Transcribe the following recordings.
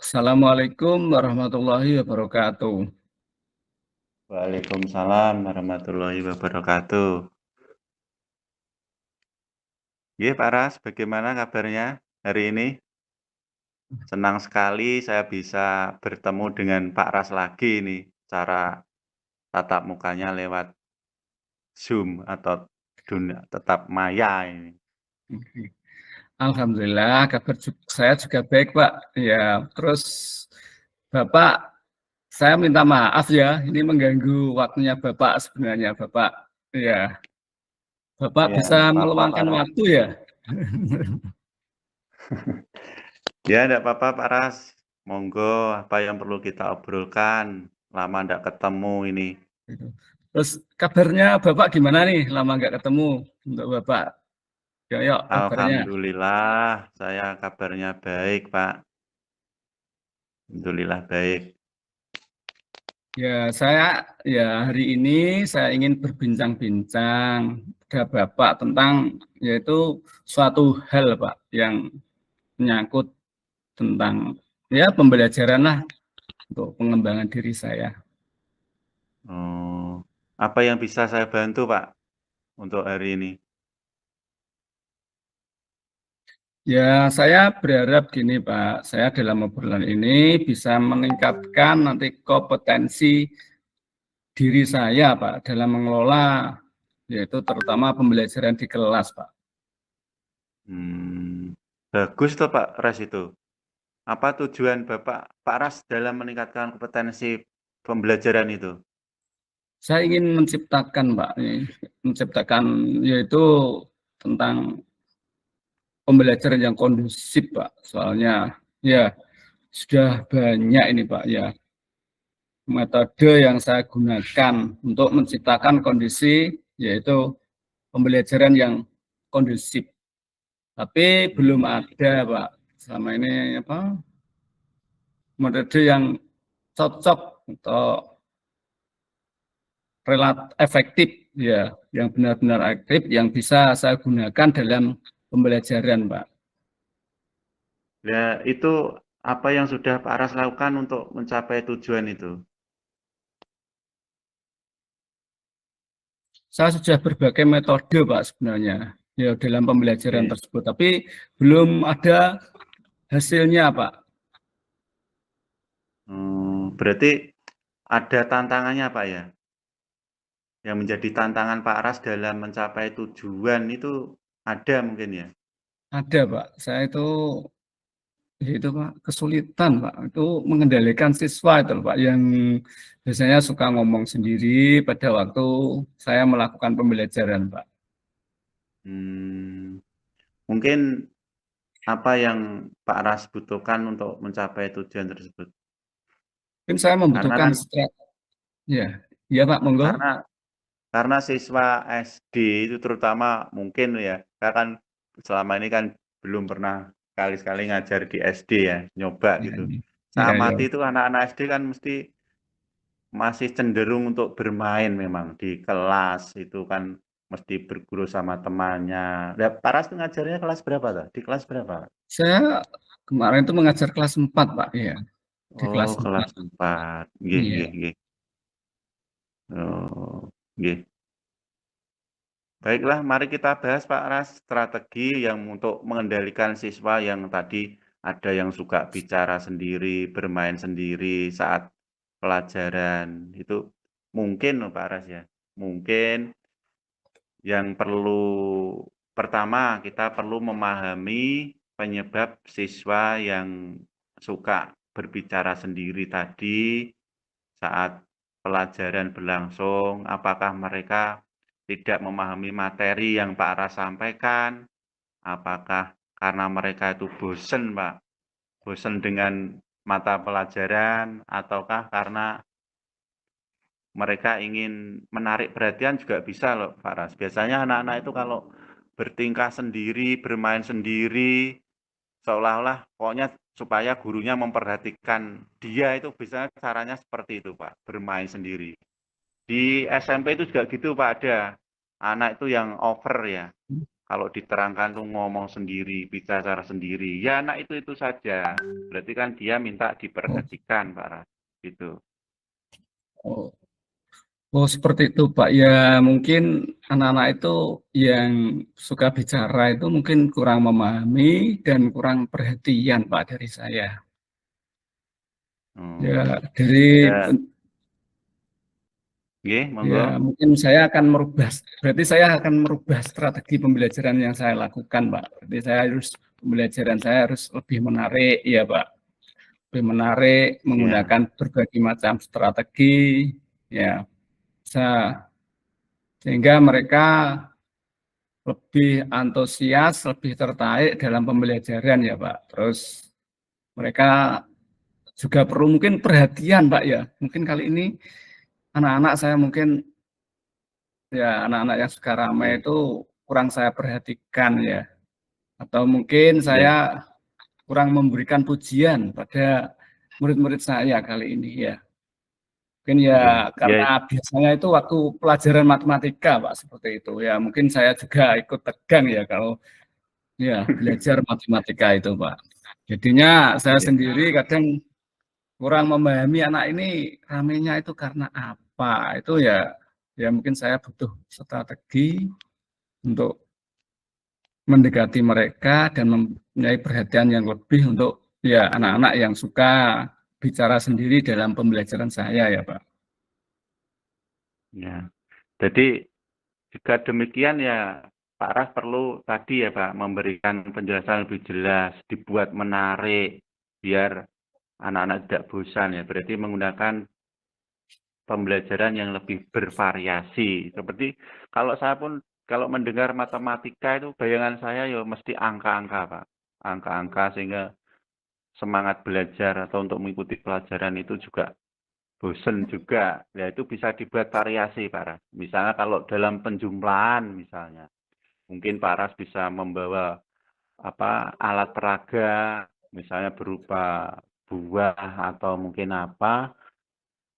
Assalamualaikum warahmatullahi wabarakatuh. Waalaikumsalam warahmatullahi wabarakatuh. Iya Pak Ras, bagaimana kabarnya hari ini? Senang sekali saya bisa bertemu dengan Pak Ras lagi nih, cara tatap mukanya lewat Zoom atau dunia tetap maya ini. Alhamdulillah kabar saya juga baik, Pak. Ya, terus Bapak, saya minta maaf ya, ini mengganggu waktunya Bapak sebenarnya, Bapak. Ya, Bapak Ya, bisa enggak apa-apa Pak meluangkan Ras. waktu ya? Ya, enggak apa-apa Pak Ras. Monggo, apa yang perlu kita obrolkan? Lama enggak ketemu ini. Terus kabarnya Bapak gimana nih? Lama nggak ketemu untuk Bapak. Yuk, kabarnya. Alhamdulillah, saya kabarnya baik Pak. Alhamdulillah baik. Ya, hari ini saya ingin berbincang-bincang ke Bapak tentang yaitu suatu hal, Pak, yang menyangkut tentang ya pembelajaran lah untuk pengembangan diri saya. Oh, apa yang bisa saya bantu, Pak, untuk hari ini? Ya, saya berharap gini, Pak, saya dalam obrolan ini bisa meningkatkan nanti kompetensi diri saya, Pak, dalam mengelola yaitu terutama pembelajaran di kelas, Pak. Bagus tuh Pak Ras itu. Apa tujuan Bapak Pak Ras dalam meningkatkan kompetensi pembelajaran itu? Saya ingin menciptakan, Pak, menciptakan yaitu tentang pembelajaran yang kondusif, Pak. Soalnya ya sudah banyak ini, Pak, ya metode yang saya gunakan untuk menciptakan kondisi yaitu pembelajaran yang kondusif. Tapi belum Mmm, ada, Pak, selama ini apa metode yang cocok atau relatif efektif ya, yang benar-benar aktif yang bisa saya gunakan dalam pembelajaran, Pak. ya itu apa yang sudah Pak Ras lakukan untuk mencapai tujuan itu? Saya sudah berbagai metode, Pak, sebenarnya ya dalam pembelajaran Oke, tersebut, tapi belum ada hasilnya, Pak. berarti ada tantangannya, Pak, ya? Yang menjadi tantangan Pak Ras dalam mencapai tujuan itu ada mungkin ya? Ada, Pak. Saya itu Pak kesulitan, Pak. Itu mengendalikan siswa itu, Pak, yang biasanya suka ngomong sendiri pada waktu saya melakukan pembelajaran, Pak. Mmm, mungkin apa yang Pak Ras butuhkan untuk mencapai tujuan tersebut? Mungkin saya Karena membutuhkan kan ya, iya Pak, monggo. karena karena siswa SD itu terutama mungkin ya, saya kan selama ini kan belum pernah sekali-sekali ngajar di SD ya, nyoba Ya, gitu. Saya iya, iya. amati itu anak-anak SD kan mesti masih cenderung untuk bermain memang di kelas itu kan mesti berguru sama temannya. Lah Paras tuh ngajarnya kelas berapa tuh? Di kelas berapa? Saya kemarin itu mengajar kelas 4, Pak, iya, di Oh, kelas kelas 4. 4. Nggih Iya. nggih nggih. Oh, nggih. Baiklah, mari kita bahas Pak Ras, strategi yang untuk mengendalikan siswa yang tadi ada yang suka bicara sendiri, bermain sendiri saat pelajaran. Itu mungkin loh Pak Ras ya. Mungkin yang pertama kita perlu memahami penyebab siswa yang suka berbicara sendiri tadi saat pelajaran berlangsung, apakah mereka tidak memahami materi yang Pak Ras sampaikan, apakah karena mereka itu bosen Pak, bosen dengan mata pelajaran, ataukah karena mereka ingin menarik perhatian juga bisa loh Pak Ras. Biasanya anak-anak itu kalau bertingkah sendiri, bermain sendiri, seolah-olah pokoknya supaya gurunya memperhatikan dia itu biasanya caranya seperti itu Pak, bermain sendiri. Di SMP itu juga gitu Pak, ada anak itu yang over ya, kalau diterangkan tuh ngomong sendiri, bicara sendiri. Ya anak itu saja. Berarti kan dia minta Oh, diperhatikan, Pak Ras. Gitu. oh, oh, seperti itu, Pak. Ya, mungkin anak-anak itu yang suka bicara itu mungkin kurang memahami dan kurang perhatian, Pak, dari saya. Ya, Hmm. dari Ya, nggih, monggo. ya mungkin saya akan berarti saya akan merubah strategi pembelajaran yang saya lakukan, Pak. Berarti pembelajaran saya harus lebih menarik, ya, Pak. Lebih menarik, Ya, menggunakan berbagai macam strategi, ya, bisa sehingga mereka lebih antusias, lebih tertarik dalam pembelajaran ya Pak. Terus mereka juga perlu mungkin perhatian Pak ya. Mungkin kali ini anak-anak saya mungkin ya anak-anak yang suka ramai ya, itu kurang saya perhatikan ya. Atau mungkin ya, saya kurang memberikan pujian pada murid-murid saya kali ini ya. Mungkin ya ya, karena ya, biasanya itu waktu pelajaran matematika Pak seperti itu ya. Mungkin saya juga ikut tegang ya kalau ya, belajar matematika itu, Pak. Jadinya saya ya, sendiri kadang kurang memahami anak ini ramainya itu karena apa. Itu ya ya mungkin saya butuh strategi untuk mendekati mereka dan mempunyai perhatian yang lebih untuk ya anak-anak yang suka bicara sendiri dalam pembelajaran saya ya, Pak. ya. Jadi juga demikian ya, Pak Ras perlu tadi ya Pak, memberikan penjelasan lebih jelas, dibuat menarik, biar anak-anak tidak bosan ya. Berarti menggunakan pembelajaran yang lebih bervariasi. Seperti kalau saya pun kalau mendengar matematika itu bayangan saya ya mesti angka-angka Pak. Angka-angka sehingga semangat belajar atau untuk mengikuti pelajaran itu juga bosen juga. Ya itu bisa dibuat variasi Pak Ras. Misalnya kalau dalam penjumlahan misalnya, mungkin Pak Ras bisa membawa apa alat peraga, misalnya berupa buah atau mungkin apa,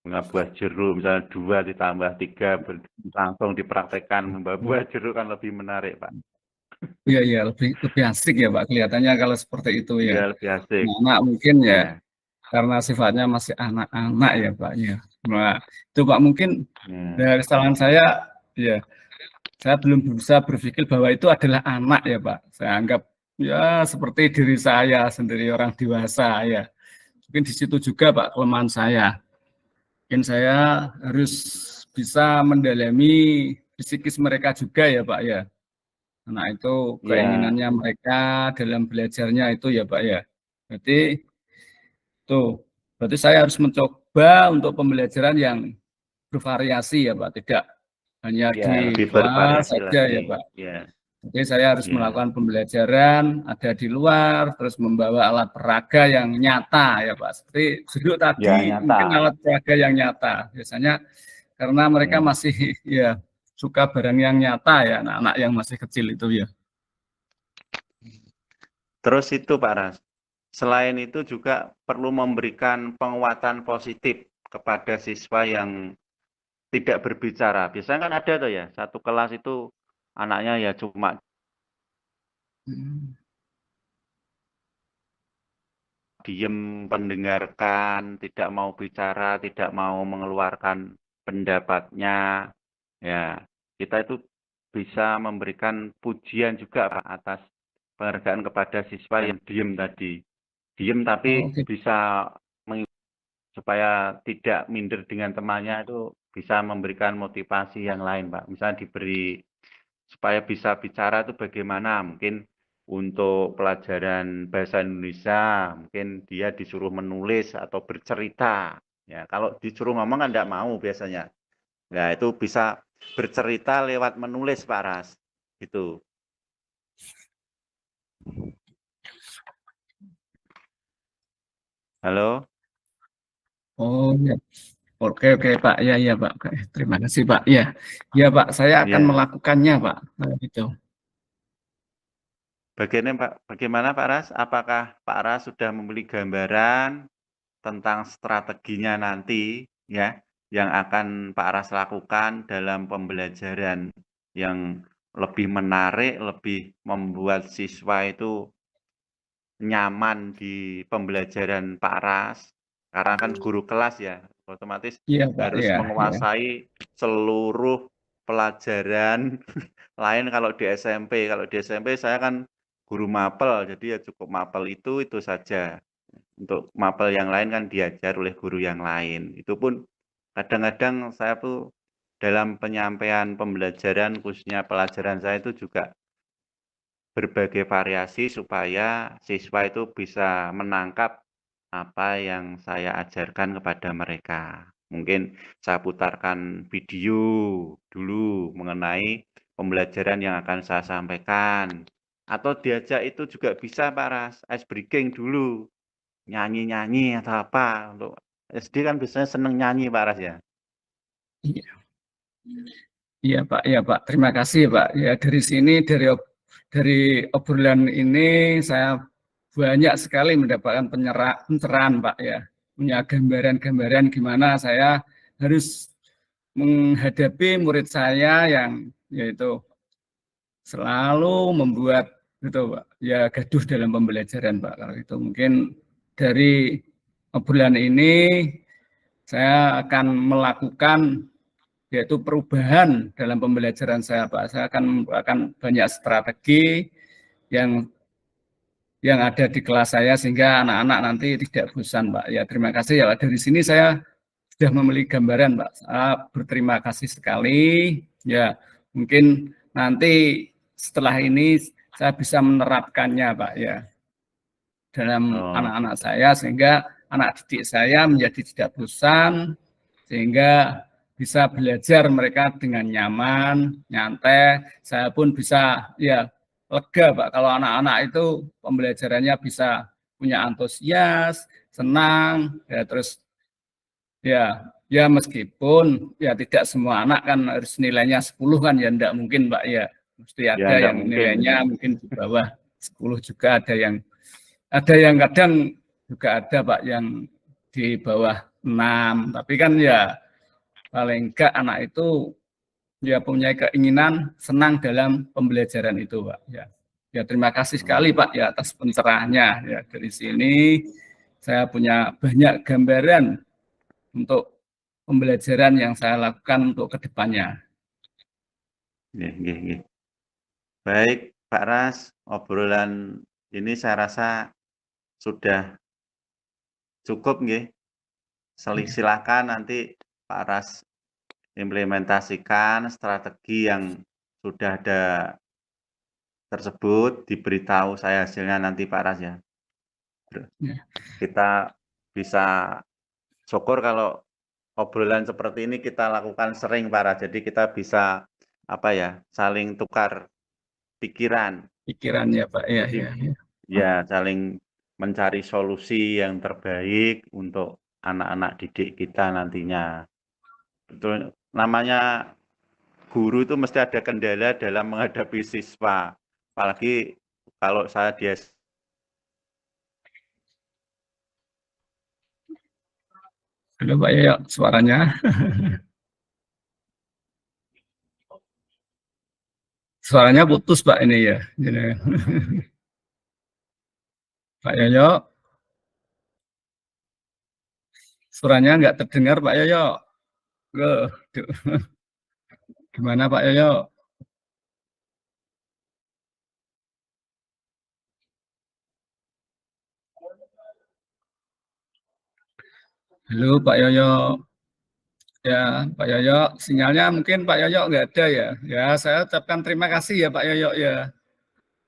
buah jeruk misalnya 2 ditambah 3 langsung dipraktekkan membawa buah jeruk kan lebih menarik Pak. Iya, iya, lebih lebih asik ya, Pak, kelihatannya kalau seperti itu ya. Iya lebih asik. Anak mungkin ya Iya. karena sifatnya masih anak-anak ya Pak ya. Nah, itu Pak mungkin Ya, dari kesalahan saya ya saya belum bisa berpikir bahwa itu adalah anak ya Pak. Saya anggap ya seperti diri saya sendiri orang dewasa ya. Mungkin di situ juga Pak kelemahan saya. Mungkin saya harus bisa mendalami psikis mereka juga ya Pak ya. Nah itu ya, keinginannya mereka dalam belajarnya itu ya Pak ya. Berarti tuh, berarti saya harus mencoba untuk pembelajaran yang bervariasi ya Pak, tidak hanya ya di lebih kelas bervariasi saja lagi. ya Pak. Ya, Jadi saya harus ya, melakukan pembelajaran ada di luar, terus membawa alat peraga yang nyata ya Pak. Seperti duduk ya tadi mungkin nyata. alat peraga yang nyata. Biasanya karena mereka Ya. masih ya suka barang yang nyata ya, anak-anak yang masih kecil itu ya. Terus itu Pak Ras, selain itu juga perlu memberikan penguatan positif kepada siswa yang tidak berbicara. Biasanya kan ada tuh ya, satu kelas itu anaknya ya cuma Hmm. diem, mendengarkan, tidak mau bicara, tidak mau mengeluarkan pendapatnya. Ya, kita itu bisa memberikan pujian juga Pak, atas penghargaan kepada siswa yang diem tadi. Diem Oh, tapi gitu. bisa supaya tidak minder dengan temannya itu bisa memberikan motivasi yang lain, Pak. Misalnya diberi supaya bisa bicara itu bagaimana? Mungkin untuk pelajaran bahasa Indonesia, mungkin dia disuruh menulis atau bercerita. Ya, kalau disuruh ngomong kan tidak mau biasanya. Nah, itu bisa bercerita lewat menulis, Pak Ras. Gitu. Halo? Oh, ya. Oke, oke, Pak. Ya, ya, Pak. Oke, terima kasih, Pak. Ya, ya, Pak. Saya akan Ya. melakukannya, Pak. Nah, gitu. Bagaimana Pak Ras? Apakah Pak Ras sudah memiliki gambaran tentang strateginya nanti ya yang akan Pak Ras lakukan dalam pembelajaran yang lebih menarik, lebih membuat siswa itu nyaman di pembelajaran Pak Ras, karena kan guru kelas ya, otomatis Iya Pak, harus iya, iya. menguasai seluruh pelajaran lain kalau di SMP. Kalau di SMP saya kan guru mapel, jadi ya cukup mapel itu saja. Untuk mapel yang lain kan diajar oleh guru yang lain. Itu pun kadang-kadang saya tuh dalam penyampaian pembelajaran, khususnya pelajaran saya itu juga berbagai variasi supaya siswa itu bisa menangkap apa yang saya ajarkan kepada mereka. Mungkin saya putarkan video dulu mengenai pembelajaran yang akan saya sampaikan. Atau diajak itu juga bisa Pak Ras, ice breaking dulu. Nyanyi-nyanyi atau apa. Untuk SD kan biasanya seneng nyanyi Pak Ras ya. Iya. Iya Pak, iya Pak. Terima kasih Pak. Ya dari sini dari obrolan ini saya banyak sekali mendapatkan pencerahan Pak ya. Punya gambaran-gambaran gimana saya harus menghadapi murid saya yang yaitu selalu membuat gitu Pak. Ya gaduh dalam pembelajaran Pak. Kalau itu mungkin dari obrolan ini saya akan melakukan yaitu perubahan dalam pembelajaran saya Pak. Saya akan banyak strategi yang ada di kelas saya sehingga anak-anak nanti tidak bosan Pak. Ya terima kasih ya Pak. Dari sini saya sudah memiliki gambaran Pak. Saya berterima kasih sekali. Ya mungkin nanti setelah ini saya bisa menerapkannya Pak ya dalam Oh, anak-anak saya sehingga anak didik saya menjadi tidak bosan sehingga bisa belajar mereka dengan nyaman, nyantai. Saya pun bisa ya lega Pak kalau anak-anak itu pembelajarannya bisa punya antusias, senang, ya terus ya meskipun ya tidak semua anak kan harus nilainya 10 kan ya enggak mungkin Pak ya. Mesti ya ada enggak yang mungkin. nilainya mungkin di bawah 10 juga ada yang kadang juga ada Pak yang di bawah 6, tapi kan ya paling enggak anak itu ya punya keinginan senang dalam pembelajaran itu Pak ya. Ya terima kasih sekali Pak ya atas pencerahannya ya. Dari sini saya punya banyak gambaran untuk pembelajaran yang saya lakukan untuk kedepannya. Nggih. Baik Pak Ras, obrolan ini saya rasa sudah cukup nggih. Silakan nanti Pak Ras implementasikan strategi yang sudah ada tersebut, diberitahu saya hasilnya nanti Pak Ras ya. Ya. Kita bisa syukur kalau obrolan seperti ini kita lakukan sering Pak Ras. Jadi kita bisa saling tukar pikiran. Pikiran ya Pak ya. Jadi ya saling mencari solusi yang terbaik untuk anak-anak didik kita nantinya. Betul, namanya guru itu mesti ada kendala dalam menghadapi siswa. Apalagi kalau saya Halo Pak Yoyo, suaranya. Suaranya putus Pak ini ya. Pak Yoyo, suaranya nggak terdengar Pak Yoyo. Gimana Pak Yoyo? Halo Pak Yoyo. Ya Pak Yoyo, sinyalnya mungkin Pak Yoyo nggak ada ya. Ya saya ucapkan terima kasih ya Pak Yoyo ya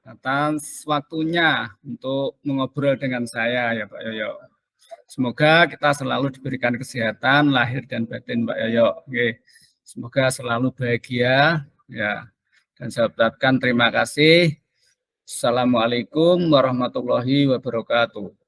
atas waktunya untuk mengobrol dengan saya ya Pak Yoyo. Semoga kita selalu diberikan kesehatan lahir dan batin Pak Yoyo. Oke. Semoga selalu bahagia ya. Dan saya ucapkan terima kasih. Assalamualaikum warahmatullahi wabarakatuh.